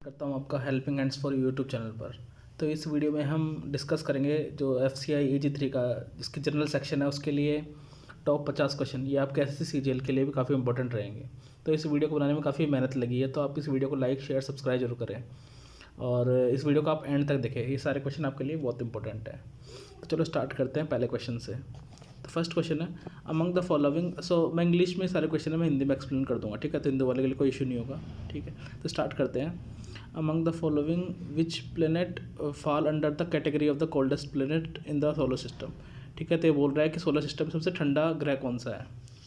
करता हूँ आपका helping hands for YouTube channel पर। तो इस वीडियो में हम डिस्कस करेंगे जो FCI AG3 का जिसकी जनरल सेक्शन है उसके लिए टॉप 50 क्वेश्चन। ये आपके SSC CGL के लिए भी काफ़ी इंपॉर्टेंट रहेंगे। तो इस वीडियो को बनाने में काफ़ी मेहनत लगी है, तो आप इस वीडियो को लाइक शेयर सब्सक्राइब जरूर करें और इस वीडियो को आप एंड तक देखें। ये सारे क्वेश्चन आपके लिए बहुत इंपॉर्टेंट है। तो चलो स्टार्ट करते हैं पहले क्वेश्चन से। तो फर्स्ट क्वेश्चन है अमंग द फॉलोइंग। सो मैं इंग्लिश में सारे क्वेश्चन है मैं हिंदी में एक्सप्लेन कर दूंगा, ठीक है। तो हिंदी वाले के लिए कोई इशू नहीं होगा, ठीक है। तो स्टार्ट करते हैं। Among the following which planet fall under the category of the coldest planet in the solar system, ठीक है। तो ये बोल रहा है कि सोलर सिस्टम में सबसे ठंडा ग्रह कौन सा है,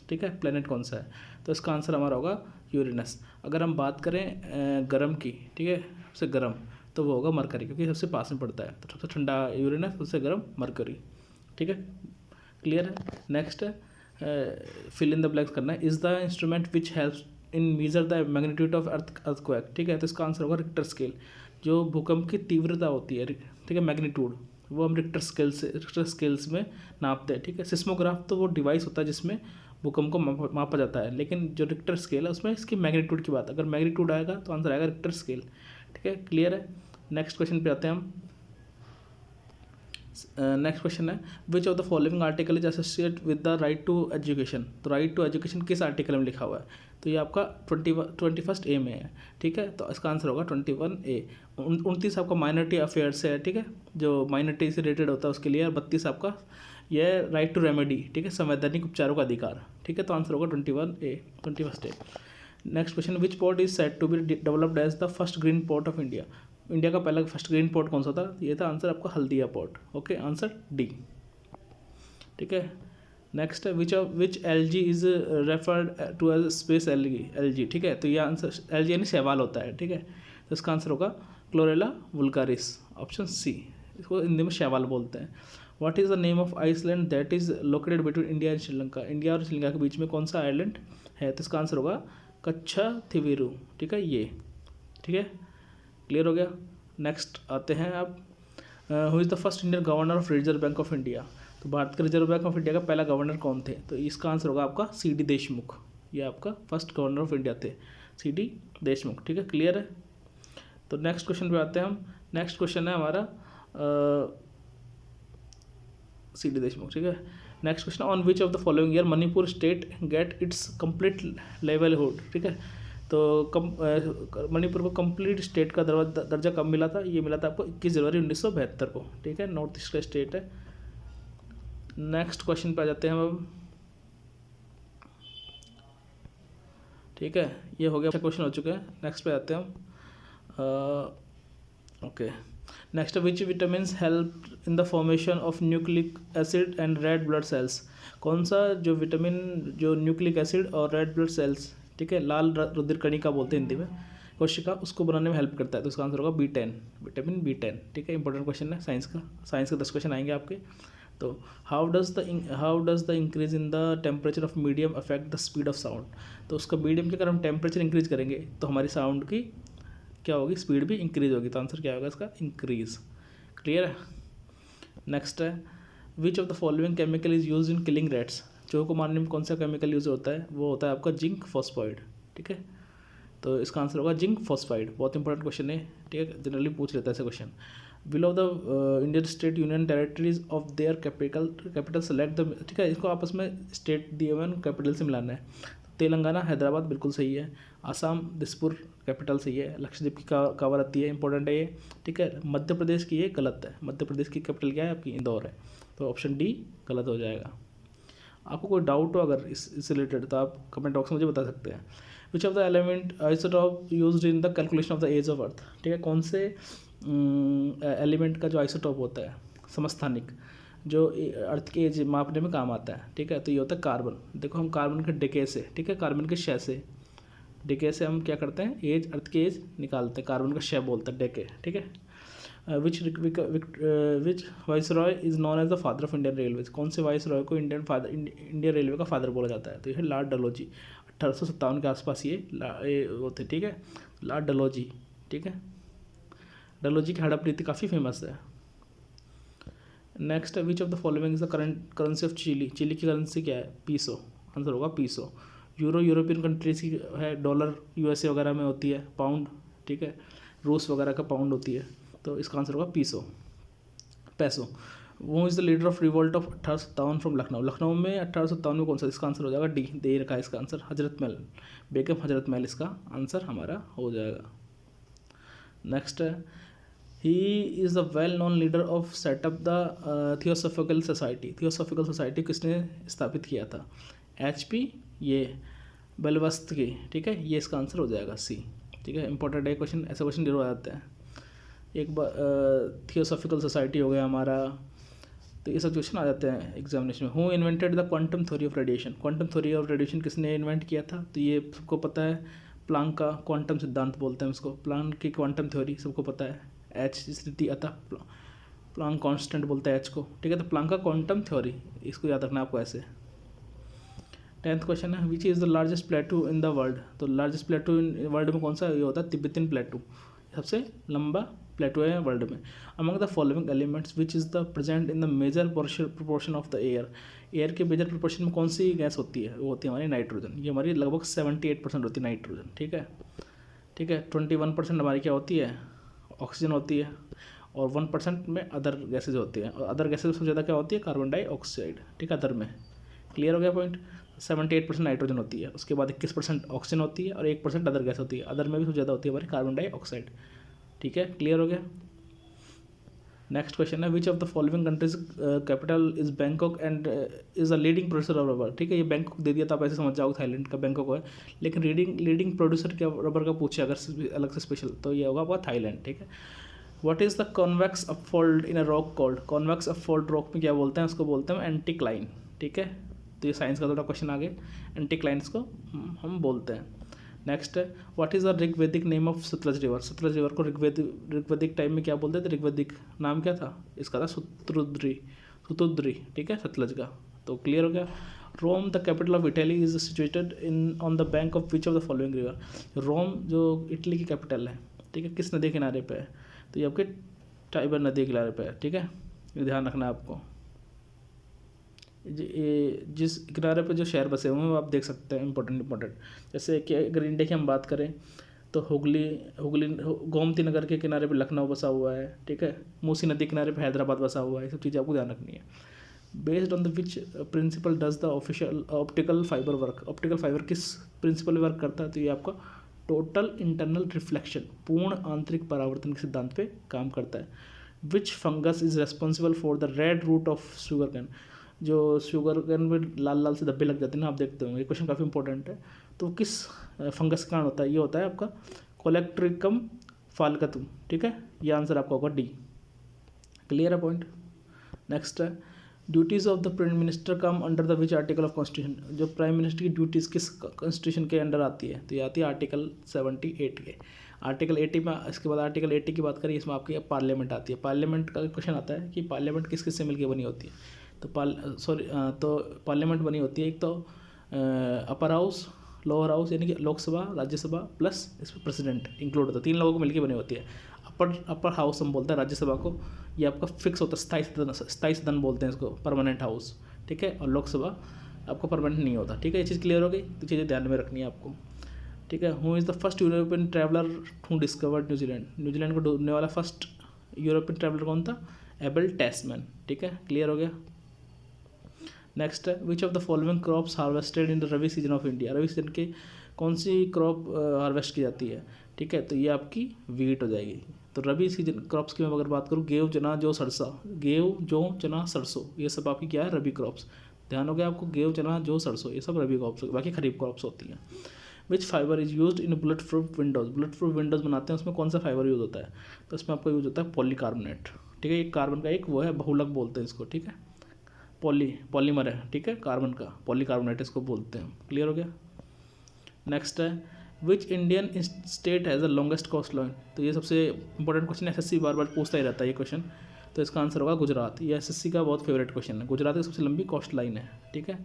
ठीक है, प्लेनेट कौन सा है। तो इसका आंसर हमारा होगा यूरेनस। अगर हम बात करें गर्म की, ठीक है, सबसे गर्म, तो वो होगा मरकरी, क्योंकि सबसे पास में पड़ता है। तो सबसे ठंडा यूरेनस, सबसे गर्म मरकरी, ठीक है। क्लियर है। Next fill in the blanks करना है। Is the instrument which helps in measure the magnitude of earthquake, ठीक है। तो इसका आंसर होगा रिक्टर स्केल। जो भूकंप की तीव्रता होती है, ठीक है, मैग्नीट्यूड, वो हम रिक्टर स्केल्स में नापते हैं, ठीक है। सिस्मोग्राफ तो वो डिवाइस होता है जिसमें भूकंप को मापा जाता है, लेकिन जो रिक्टर स्केल है उसमें इसकी मैग्नीट्यूड की बात, अगर मैग्नीट्यूड आएगा तो आंसर आएगा रिक्टर स्केल, ठीक है। क्लियर है। नेक्स्ट क्वेश्चन पे आते हैं हम। नेक्स्ट क्वेश्चन है which of the following article is associate with the right to education. तो राइट टू एजुकेशन किस आर्टिकल में लिखा हुआ है? तो ये आपका 21 A में है, ठीक है। तो इसका आंसर होगा 21A। 29 आपका माइनॉरिटी अफेयर्स है, ठीक है, जो माइनॉरिटी से रिलेटेड होता है उसके लिए। और 32 आपका यह राइट टू रेमेडी, ठीक है, संवैधानिक उपचारों का अधिकार, ठीक है। तो आंसर होगा 21A। Next question which port is set to be developed as the first green port of India. India का पहला फर्स्ट ग्रीन पोर्ट कौन सा था? ये था आंसर आपका Haldia port, okay, answer D, ठीक है। नेक्स्ट है which LG is referred to as space LG, ठीक है। तो ये आंसर एलजी यानी शैवाल होता है, ठीक है। तो इसका आंसर होगा क्लोरेला वुल्गारिस, ऑप्शन सी। इसको हिंदी में शैवाल बोलते हैं। What is the name of island that is located between India and Sri Lanka. India और श्रीलंका के बीच में कौन सा आइलैंड है? तो इसका आंसर होगा कच्छा थिविरू, ठीक है, ये, ठीक है। क्लियर हो गया। नेक्स्ट आते हैं आप। Who is the first Indian governor of reserve bank of India. तो भारत के रिजर्व बैंक ऑफ इंडिया का पहला गवर्नर कौन थे? तो इसका आंसर होगा आपका CD देशमुख। ये आपका फर्स्ट गवर्नर ऑफ इंडिया थे, CD देशमुख, ठीक है। क्लियर है। तो नेक्स्ट क्वेश्चन पे आते हैं हम। नेक्स्ट क्वेश्चन है हमारा CD देशमुख, ठीक है। Next question on which of the following year Manipur state get its complete livelihood, ठीक है। तो मणिपुर को कंप्लीट स्टेट का दर्जा कब मिला था? ये मिला था आपको 21 जनवरी 1972 को, ठीक है। नॉर्थ ईस्ट का स्टेट है। नेक्स्ट क्वेश्चन पे आ जाते हैं हम, ठीक है। ये हो गया, क्वेश्चन हो चुके हैं। नेक्स्ट पे आते हैं हम। Okay, next which vitamins help in the formation of nucleic acid and red blood cells. कौन सा जो विटामिन जो न्यूक्लिक एसिड और रेड ब्लड सेल्स, ठीक है, लाल रुधिर कणिका बोलते हैं हिंदी में, कोशिका, उसको बनाने में हेल्प करता है। तो इसका आंसर होगा B10, विटामिन B10, ठीक है। इंपॉर्टेंट क्वेश्चन है साइंस के 10 क्वेश्चन आएंगे आपके। तो how does the increase in the temperature of medium affect the speed of sound. तो उसका मीडियम के अगर हम टेम्परेचर इंक्रीज करेंगे तो हमारी साउंड की क्या होगी? स्पीड भी इंक्रीज होगी। तो आंसर क्या होगा इसका? इंक्रीज। क्लियर है। नेक्स्ट है which of the following chemical is use in killing rats. चूहों को मारने में कौन सा केमिकल यूज होता है? वो होता है आपका जिंक फॉस्फाइड, ठीक है। तो इसका आंसर होगा जिंक फॉस्फाइड। बहुत इंपॉर्टेंट क्वेश्चन है, ठीक है, जनरली पूछ लेता है ऐसे question. Will of the Indian state union territories of their capital select the, ठीक है। इसको आपस में स्टेट दिए हुए कैपिटल से मिलाना है। तेलंगाना हैदराबाद बिल्कुल सही है। आसाम दिसपुर कैपिटल सही है। लक्षद्वीप की कावरत्ती है, इंपॉर्टेंट है ये, ठीक है। मध्य प्रदेश की ये गलत है। मध्य प्रदेश की कैपिटल क्या है आपकी? इंदौर है। तो ऑप्शन डी गलत हो जाएगा। आपको कोई डाउट हो अगर इससे रिलेटेड तो आप कमेंट बॉक्स में मुझे बता सकते हैं। Which of the element isotope used in the calculation of the age of earth, ठीक है। कौन से एलिमेंट का जो आइसोटॉप होता है समस्थानिक, जो अर्थ की एज मापने में काम आता है, ठीक है। तो ये होता है कार्बन। देखो हम कार्बन के डिके से, ठीक है, कार्बन के शय से, डिके से हम क्या करते हैं? एज, अर्थ की एज निकालते हैं। कार्बन का शय बोलते हैं डिके, ठीक है। Which viceroy is known as the father of Indian railways. कौन से वाइसरॉय को इंडियन रेलवे का फादर बोला जाता है? तो ये है लॉर्ड डलहौजी। 1857 के आसपास ये वो थे, ठीक है, लॉर्ड डलहौजी, ठीक है। डलहौजी की हड़प्रीति काफ़ी फेमस है। Next which of the following is the currency of Chile. Chile की करेंसी क्या है? पीसो। आंसर होगा पीसो। यूरोपियन कंट्रीज की है। डॉलर USA वगैरह में होती है। पाउंड, ठीक है। रूस वगैरह का पाउंड होती है, तो इसका आंसर होगा पैसो। वो is the leader of revolt of 1857 from Lucknow. Lucknow में 1857 में कौन सा, इसका आंसर हो जाएगा डी, दे रखा है इसका आंसर, हजरत महल, बेगम हजरत महल इसका आंसर हमारा हो जाएगा। नेक्स्ट है, he is the well known leader of setup the theosophical society. Theosophical society किसने स्थापित किया था? HP, ये बेलवस्तकी, ठीक है, ये इसका आंसर हो जाएगा सी, ठीक है। इंपॉर्टेंट है क्वेश्चन, ऐसे क्वेश्चन जरूर आ जाते हैं। एक बार थियोसॉफिकल सोसाइटी हो गया हमारा, तो ये सब क्वेश्चन आ जाते हैं एग्जामिनेशन में। Who invented the quantum theory of radiation? Quantum theory of radiation किसने इन्वेंट किया था? तो ये सबको पता है, प्लांक का क्वांटम सिद्धांत बोलते हैं उसको, प्लांक की क्वांटम थ्योरी सबको पता है। एच स्थिति अतः प्लांक कांस्टेंट बोलते हैं एच को, ठीक है। तो प्लांक का क्वांटम थ्योरी, इसको याद रखना आपको ऐसे। 10th क्वेश्चन है, विच is the largest प्लेटू in the world? तो लार्जेस्ट प्लेटू इन वर्ल्ड में कौन सा ये होता है? तिब्बतियन प्लेटू, सबसे लंबा प्लेटू है वर्ल्ड में। Among the following elements which is the present in the major proportion of the air? Air के मेजर प्रोपोर्शन में कौन सी गैस होती है? वो होती है हमारी नाइट्रोजन। ये हमारी लगभग 78% होती है नाइट्रोजन, ठीक है, ठीक है। 21% हमारी क्या होती है? ऑक्सीजन होती है, और 1% में अदर गैसेज होती हैं, और अदर गैसेज सबसे ज़्यादा क्या होती है? कार्बन डाइऑक्साइड, ठीक है, अदर में। क्लियर हो गया पॉइंट? 78% नाइट्रोजन होती है, उसके बाद 21% ऑक्सीजन होती है, और 1% अदर गैस होती है। अदर में भी सबसे ज़्यादा होती है हमारी कार्बन डाइऑक्साइड, ठीक है। क्लियर हो गया? नेक्स्ट क्वेश्चन है, which of the following countries capital is Bangkok and is a leading producer of rubber? ठीक है, ये बैंकॉक दे दिया तो आप ऐसे समझ जाओगे थाईलैंड का बैंकॉक है, लेकिन लीडिंग प्रोड्यूसर क्या रबर का पूछे अगर अलग से स्पेशल, तो ये होगा आपका थाईलैंड, ठीक है। What is the convex upfold in a rock called? Convex upfold rock में क्या बोलते हैं? उसको बोलते हैं एंटीक्लाइन, ठीक है। तो ये साइंस का थोड़ा क्वेश्चन आगे, एंटीक्लाइंस को हम बोलते हैं। नेक्स्ट है, what is the Rigvedic name of Sutlej river? Sutlej river को ऋग्वेदिक टाइम में क्या बोलते थे? ऋग्वेदिक नाम क्या था इसका? था सुतुद्री, ठीक है, सतलज का। तो क्लियर हो गया। Rome the capital of Italy is situated in on the bank of which of the following river? Rome जो इटली की कैपिटल है, ठीक है, किस नदी के किनारे पे है? तो ये आपके टाइबर नदी के किनारे पे है, ठीक है, ये ध्यान रखना है आपको। जिस किनारे पे जो शहर बसे हुए हैं वो आप देख सकते हैं, इंपॉर्टेंट। जैसे कि अगर इंडिया की हम बात करें तो हुगली गोमती नगर के किनारे पे लखनऊ बसा हुआ है, ठीक है। मूसी नदी किनारे पे हैदराबाद बसा हुआ है। ये सब चीज़ें आपको ध्यान रखनी है। Based on the which principle does the official optical fibre work? Optical fibre किस प्रिंसिपल वर्क करता है? तो ये आपका टोटल इंटरनल रिफ्लेक्शन, पूर्ण आंतरिक परावर्तन के सिद्धांत पे काम करता है। Which fungus is responsible for the red root of sugar cane? जो शुगर कैन में लाल लाल से धब्बे लग जाते हैं ना, आप देखते होंगे, ये क्वेश्चन काफ़ी इंपॉर्टेंट है। तो किस फंगस का कारण होता है? ये होता है आपका कोलेक्ट्रिकम फाल्कतुम, ठीक है, ये आंसर आपका होगा डी। क्लियर है पॉइंट? नेक्स्ट है, duties of the prime minister come under the which article of constitution? जो प्राइम मिनिस्टर की ड्यूटीज़ किस कॉन्स्टिट्यूशन के अंडर आती है? तो ये आती है आर्टिकल 78 के। आर्टिकल 80 में, इसके बाद आर्टिकल 80 की बात करें, इसमें आपकी पार्लियामेंट आती है। पार्लियामेंट का क्वेश्चन आता है कि पार्लियामेंट किस किस से मिलकर बनी होती है? तो पार्लियामेंट बनी होती है, एक तो अपर हाउस, लोअर हाउस, यानी कि लोकसभा, राज्यसभा प्लस इसमें प्रेसिडेंट इंक्लूड होता है, 3 लोगों को मिलकर बनी होती है। अपर हाउस हम बोलते हैं राज्यसभा को, ये आपका फिक्स होता है, स्थायी सदन बोलते हैं इसको, परमानेंट हाउस, ठीक है। और लोकसभा आपको परमानेंट नहीं होता, ठीक है। ये चीज़ क्लियर हो गई, तो चीज़ें ध्यान में रखनी है आपको, ठीक है। Who is the first European traveller who discovered New Zealand? New Zealand को ढूंढने वाला फर्स्ट यूरोपियन ट्रैवलर कौन था? एबल टैस्मैन, ठीक है, क्लियर हो गया। नेक्स्ट है, which of the following crops harvested in the rabi season of India? Rabi season के कौन सी क्रॉप हार्वेस्ट की जाती है? ठीक है, तो ये आपकी वीट हो जाएगी। तो रबी सीजन क्रॉप्स की मैं अगर बात करूँ, गेहूँ, चना, जौ, सरसा, गेहूँ, जौ, चना, सरसों, ये सब आपकी क्या है? रबी क्रॉप्स। ध्यान हो गया आपको, गेहूँ, चना, जौ, सरसों, ये सब रबी क्रॉप्स, बाकी खरीफ क्रॉप्स होती हैं। Which fibre is used in bullet proof windows? Bullet proof windows बनाते हैं, उसमें कौन सा फाइबर यूज़ होता है? तो इसमें आपका यूज़ होता है पॉलीकार्बोनेट, ठीक है। एक कार्बन का एक वो है, बहुलक बोलते हैं इसको, ठीक है, पॉलीमर है, ठीक है, कार्बन का, पॉलीकार्बोनेट इसको बोलते हैं। क्लियर हो गया। नेक्स्ट है, which Indian state has the longest coast line? तो ये सबसे इंपॉर्टेंट क्वेश्चन, एसएससी बार बार पूछता ही रहता है ये क्वेश्चन, तो इसका आंसर होगा गुजरात। ये एसएससी का बहुत फेवरेट क्वेश्चन है, गुजरात की सबसे लंबी कोस्ट लाइन है, ठीक है।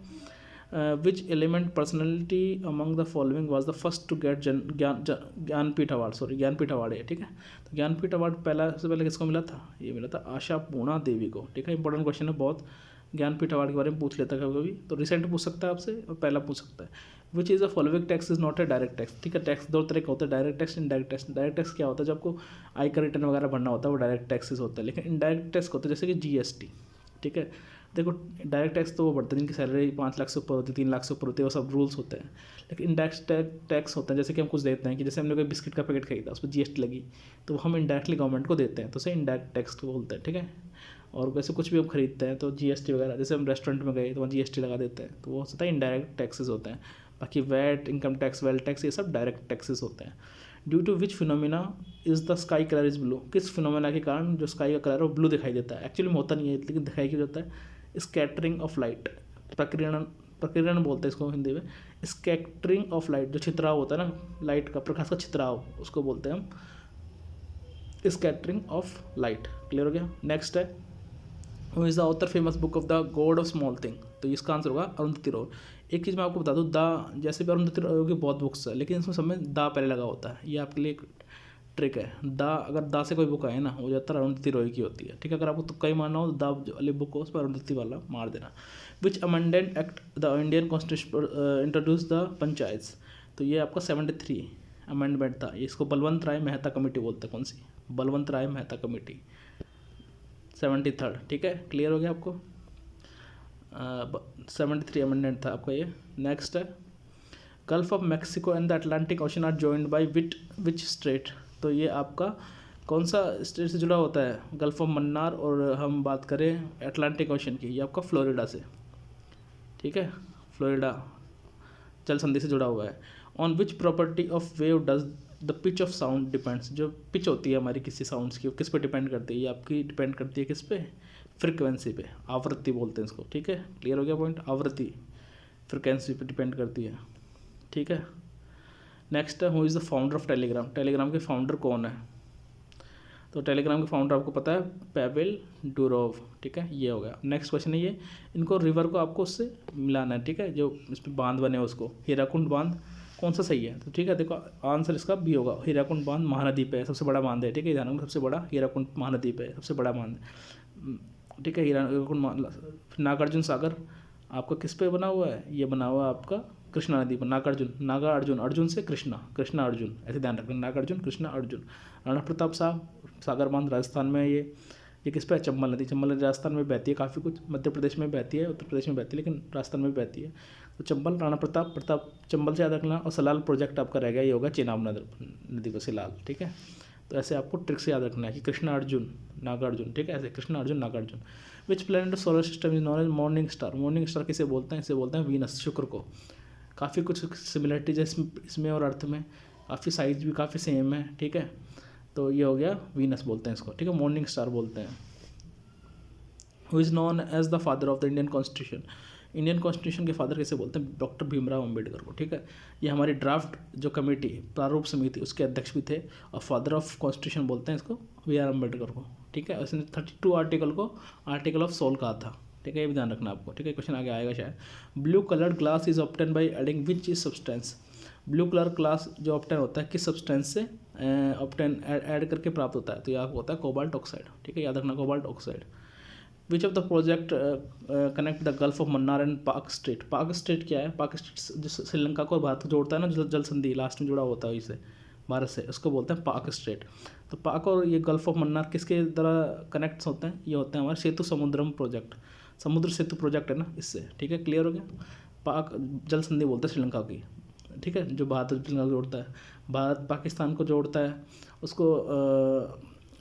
Which element personality among the following was the first to get Jnanpith award है, ठीक है। तो ज्ञानपीठ अवार्ड सबसे पहले किसको मिला था? ये मिला था आशा पूर्णा देवी को, ठीक है। इंपॉर्टेंट क्वेश्चन है बहुत, ज्ञानपीठ अवार्ड के बारे में पूछ लेता है कभी कभी, तो रिसेंट पूछ सकता है आपसे और पहला पूछ सकता है। Which is a following tax is not a direct tax. ठीक है, टैक्स दो तरह का होता है, direct tax, indirect tax. Direct tax क्या होता है, जब आपको आई का रिटर्न वगैरह भरना होता है वो डायरेक्ट टैक्सेस होता है। लेकिन इनडायरेक्ट टैक्स होता है जैसे कि जीएसटी। ठीक है, देखो डायरेक्ट टैक्स तो वो बढ़ते हैं जिनकी सैलरी 5 लाख से ऊपर होती है, 3 लाख से ऊपर होती है, वो सब रूल्स होते हैं। लेकिन इनडायरेक्ट टैक्स होता है जैसे कि हम कुछ देते हैं, कि जैसे हमने कोई बिस्किट का पैकेट खरीदा, उस पर जीएसटी लगी, तो हम इनडायरेक्टली गवर्नमेंट को देते हैं, तो उसे इनडायरेक्ट टैक्स को बोलते हैं। ठीक है, और वैसे कुछ भी हम खरीदते हैं तो जीएसटी वगैरह, जैसे हम रेस्टोरेंट में गए तो वहाँ जीएसटी लगा देते हैं, तो वो होता है इनडायरेक्ट टैक्सेस होते हैं। बाकी VAT, income tax, wealth tax, ये सब डायरेक्ट टैक्सेस होते हैं। Due to which phenomena is the sky colour is blue. किस फिनोमिना के कारण जो स्काई का कलर है वो ब्लू दिखाई देता है। एक्चुअली में होता नहीं है, लेकिन दिखाई क्यों देता है, स्कैटरिंग ऑफ लाइट, प्रकीर्णन, प्रकीर्णन बोलते हैं इसको हिंदी में। स्कैटरिंग ऑफ लाइट, जो छितराव होता है ना लाइट का, प्रकाश का छितराव, उसको बोलते हैं हम स्कैटरिंग ऑफ लाइट। क्लियर हो गया। नेक्स्ट है, who is the author famous book of the God of small thing. तो इसका आंसर होगा अरुंधति रॉय। एक चीज़ मैं आपको बता दूँ, द जैसे भी अरुंधति रॉय की बहुत बुक्स है, लेकिन इसमें सब में दा पहले लगा होता है, ये आपके लिए एक ट्रिक है। दा, अगर दा से कोई बुक आए ना, वो ज़्यादातर अरुंधति रॉय की होती है। ठीक है, अगर आपको तुक्का ही मारना हो तो दा वाली बुक हो, उस पर अरुंधति वाला मार देना। Which amendment act the Indian constitution introduce the panchayat. तो ये आपका 73 अमेंडमेंट था। इसको बलवंत राय मेहता कमेटी बोलते हैं। कौन सी? बलवंत राय मेहता कमेटी, 73rd। ठीक है, क्लियर हो गया आपको। 73 अमेंडमेंट था आपका ये। नेक्स्ट है, gulf of Mexico and the Atlantic ocean are joined by which state. तो ये आपका कौन सा स्टेट से जुड़ा होता है? गल्फ ऑफ मन्नार, और हम बात करें अटलांटिक ओशन की, ये आपका फ्लोरिडा से। ठीक है, फ्लोरिडा जल संधि से जुड़ा हुआ है। On which property of wave does the pitch of sound depends. जो पिच होती है हमारी किसी साउंड्स की, वो किस पे डिपेंड करती है? ये आपकी डिपेंड करती है किस पे? फ्रिक्वेंसी पे, आवृत्ति बोलते हैं इसको। ठीक है, क्लियर हो गया पॉइंट। आवृत्ति फ्रिक्वेंसी पे डिपेंड करती है। ठीक है, नेक्स्ट है, who is the founder of Telegram. Telegram के फाउंडर कौन है? तो टेलीग्राम के फाउंडर आपको पता है, पेवेल डुरोव। ठीक है, ये हो गया। नेक्स्ट क्वेश्चन है ये, इनको रिवर को आपको उससे मिलाना है। ठीक है, जो इस पर बांध बने उसको, हीराकुंड बांध कौन सा सही है? तो ठीक है, देखो आंसर इसका बी होगा। हीराकुंड बांध महानदी पे है, सबसे बड़ा बांध है। ठीक है, ध्यान, सबसे बड़ा हीराकुंड महानदी पे है, सबसे बड़ा बांध। ठीक है, हीराकुंड। नागार्जुन सागर आपका किस पे बना हुआ है? ये बना हुआ है आपका कृष्णा नदी पर। नागा अर्जुन, अर्जुन से कृष्णा, कृष्णा अर्जुन, ऐसे ध्यान रखना, नागार्जुन कृष्णा अर्जुन। राणा प्रताप सागर बांध राजस्थान में है ये किस पे है? चंबल नदी। चंबल नदी राजस्थान में बहती है, काफ़ी कुछ मध्य प्रदेश में बहती है, उत्तर प्रदेश में बहती है, लेकिन राजस्थान में बहती है। तो चंबल, राणा प्रताप चंबल से याद रखना। और सलाल प्रोजेक्ट आपका रह गया, ये होगा चेनाब नदी को सिलाल। ठीक है, तो ऐसे आपको ट्रिक से याद रखना है कि कृष्णा अर्जुन नागार्जुन। ठीक है, ऐसे Krishna Arjun Nagarjun. Which planet solar system is known as morning star. Morning star किसे बोलते हैं? इसे बोलते हैं वीनस, शुक्र को। काफ़ी कुछ सिमिलरिटीज है इसमें और अर्थ में, काफ़ी साइज भी काफ़ी सेम है। ठीक है, तो ये हो गया वीनस बोलते हैं इसको। ठीक है, मॉर्निंग स्टार बोलते हैं। Who is known as the father of the Indian constitution. Indian constitution के फादर कैसे बोलते हैं? डॉक्टर भीमराव अम्बेडकर को। ठीक है, ये हमारी ड्राफ्ट जो कमेटी, प्रारूप समिति, उसके अध्यक्ष भी थे, और फादर ऑफ कॉन्स्टिट्यूशन बोलते हैं इसको BR अम्बेडकर को। ठीक है, उसने 32 आर्टिकल को आर्टिकल ऑफ सोल कहा था। ठीक है, ये भी ध्यान रखना आपको। ठीक है, क्वेश्चन आगे आएगा शायद। Blue coloured glass is obtain by adding which is substance. Blue colour glass जो ऑब्टेन होता है किस सब्सटेंस से ऑब्टेन ऐड करके प्राप्त होता है? तो यह होता है कोबाल्ट ऑक्साइड। ठीक है, याद रखना, cobalt oxide. Which of the project connect the gulf of Mannar and पाक स्ट्रेट। पाक स्ट्रेट क्या है? पाक स्ट्रेट जो श्रीलंका को भारत को जोड़ता है ना, जल संधि लास्ट में जुड़ा होता है इससे, भारत से, उसको बोलते हैं पाक स्ट्रेट। तो पाक और ये गल्फ ऑफ मन्नार किसके द्वारा कनेक्ट होते हैं? ये होते हैं हमारे सेतु समुद्रम प्रोजेक्ट, समुद्र सेतु प्रोजेक्ट है ना, इससे। ठीक है, क्लियर हो गया। पाक जल संधि बोलते हैं श्रीलंका की। ठीक है, जो भारत श्रीलंका को जोड़ता है, भारत पाकिस्तान को जोड़ता है उसको।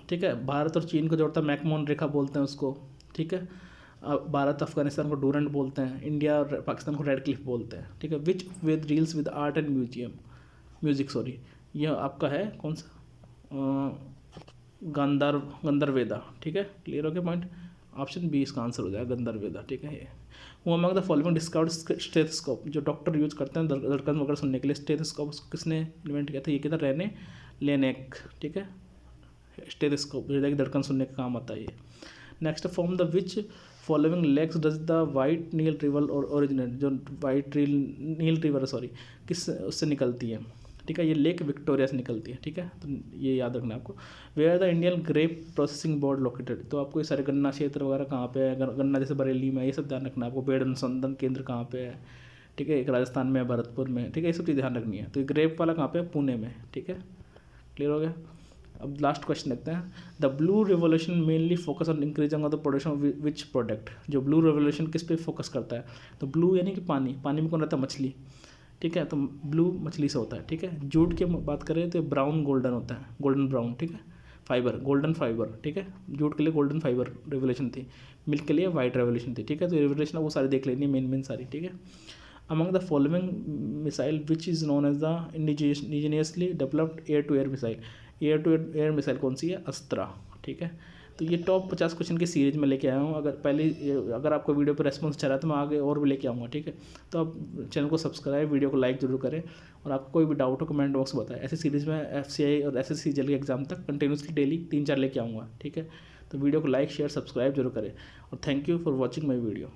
ठीक है, भारत और चीन को जोड़ता है, मैकमोहन रेखा बोलते हैं उसको। ठीक है, भारत अफगानिस्तान को डूरंट बोलते हैं, इंडिया और पाकिस्तान को रेड क्लिफ बोलते हैं। ठीक है, which with deals with art and music sorry, यह आपका है कौन सा? गंधर्वेदा। ठीक है, क्लियर हो गया पॉइंट। ऑप्शन बी इसका आंसर हो जाएगा, गंधर्वेदा। ठीक है, ये वो among the following discovered stethoscope, जो डॉक्टर यूज करते हैं धड़कन वगैरह सुनने के लिए। स्टेथोस्कोप किसने इन्वेंट किया था? ये किया था रेने लेनेक। ठीक है, स्टेथोस्कोप हृदय की धड़कन सुनने का काम आता है ये। Next, form the which following lakes does the white Nile river और ओरिजिनेट। जो वाइट नील रिवर किस उससे निकलती है? ठीक है, ये लेक विक्टोरिया से निकलती है। ठीक है, तो ये याद रखना आपको। Where the Indian grape processing board located, तो आपको ये सारे गन्ना क्षेत्र वगैरह कहाँ पे है, गन्ना जैसे बरेली में, ये सब ध्यान रखना आपको। पेड़ अनुसंधान केंद्र कहाँ पे है, ठीक है, एक राजस्थान में है, भरतपुर में, ठीक है, ये सब चीज़ ध्यान रखनी है। तो ये ग्रेप वाला कहाँ पे है, पुणे में। ठीक है, क्लियर हो गया। अब लास्ट क्वेश्चन देखते हैं। The blue revolution mainly focus on increasing of the production of which product, जो ब्लू रेवोल्यूशन किस पे फोकस करता है, तो ब्लू यानी कि पानी, पानी में कौन रहता है, मछली। ठीक है, तो ब्लू मछली से होता है। ठीक है, जूट की बात करें तो ब्राउन गोल्डन होता है, गोल्डन ब्राउन। ठीक है, फाइबर, गोल्डन फाइबर। ठीक है, जूट के लिए गोल्डन फाइबर रेवोल्यूशन थी, मिल्क के लिए वाइट रेवोल्यूशन थी। ठीक है, तो रेवोल्यूशन वो सारी देख लेनी है, मेन सारी। ठीक है, among the following missile which is known as the indigenously developed air to air missile, air to air missile कौन सी है, अस्त्रा। ठीक है, तो ये टॉप 50 क्वेश्चन की सीरीज में लेके आया हूँ। अगर आपको वीडियो पर रेस्पॉन्स अच्छा रहा तो मैं आगे और भी लेके आऊँगा। ठीक है, तो आप चैनल को सब्सक्राइब, वीडियो को लाइक जरूर करें, और आपको कोई भी डाउट हो कमेंट बॉक्स में बताएं। ऐसी सीरीज़ में FCI और SSC जल्दी एग्जाम तक कंटिन्यूसली डेली 3-4 लेके आऊँगा। ठीक है, तो वीडियो को लाइक शेयर सब्सक्राइब जरूर करें, और thank you for watching my video.